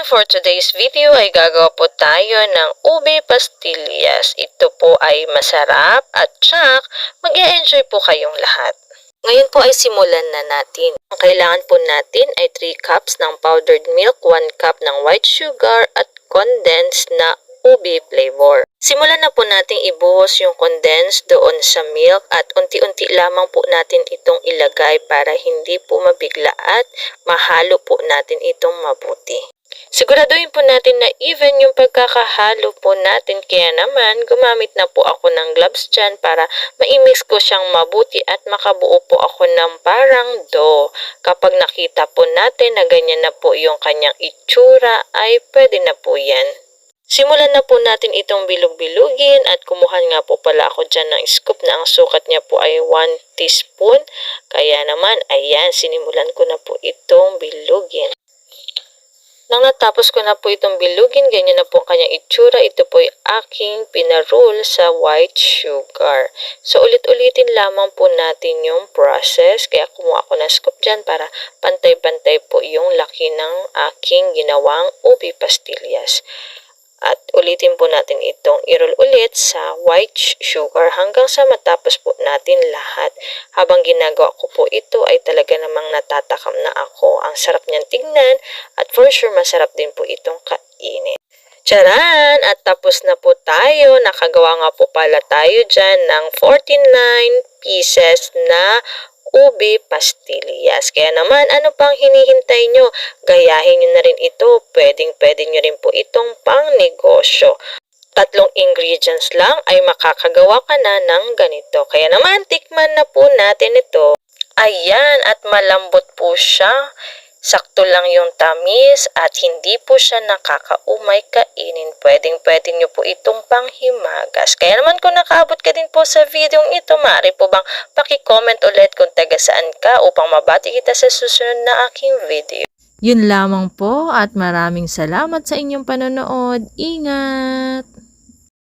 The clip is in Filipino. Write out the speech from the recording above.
naman for today's video ay gagawa po tayo ng ube pastillas. Ito po ay masarap at tsak mag-e-enjoy po kayong lahat. Ngayon po ay simulan na natin. Ang kailangan po natin ay 3 cups ng powdered milk, 1 cup ng white sugar at condensed na ube flavor. Simulan na po nating ibuhos yung condensed doon sa milk at unti-unti lamang po natin itong ilagay para hindi po mabigla at mahalo po natin itong mabuti. Siguraduhin po natin na even yung pagkakahalo po natin, kaya naman gumamit na po ako ng gloves dyan para ma-mix ko siyang mabuti at makabuo po ako ng parang dough. Kapag nakita po natin na ganyan na po yung kanyang itsura ay pwede na po yan. Simulan na po natin itong bilog-bilugin at kumuha nga po pala ako dyan ng scoop na ang sukat niya po ay 1 teaspoon. Kaya naman, ayan, sinimulan ko na po itong bilugin. Nang natapos ko na po itong bilugin, ganyan na po ang kanyang itsura. Ito po ay aking pinaroll sa white sugar. So, ulit-ulitin lamang po natin yung process. Kaya kumuha ako ng scoop dyan para pantay-pantay po yung laki ng aking ginawang ube pastillas. At ulitin po natin itong i-roll ulit sa white sugar hanggang sa matapos po natin lahat. Habang ginagawa ko po ito ay talaga namang natatakam na ako. Ang sarap niyan tignan at for sure masarap din po itong kainin. Charan! At tapos na po tayo. Nakagawa nga po pala tayo dyan ng 49 pieces na ube pastillas. Kaya naman, ano pang hinihintay nyo? Gayahin nyo na rin ito. Pwedeng-pwede nyo rin po itong pang negosyo. 3 ingredients lang ay makakagawa ka na ng ganito. Kaya naman, tikman na po natin ito. Ayan, at malambot po siya. Sakto lang yung tamis at hindi po siya nakakaumay kainin. Pwedeng-pwede nyo po itong panghimagas. Kaya naman kung nakaabot ka din po sa video ito, maaari po bang paki-comment ulit kung taga saan ka upang mabati kita sa susunod na aking video. Yun lamang po at maraming salamat sa inyong panonood. Ingat!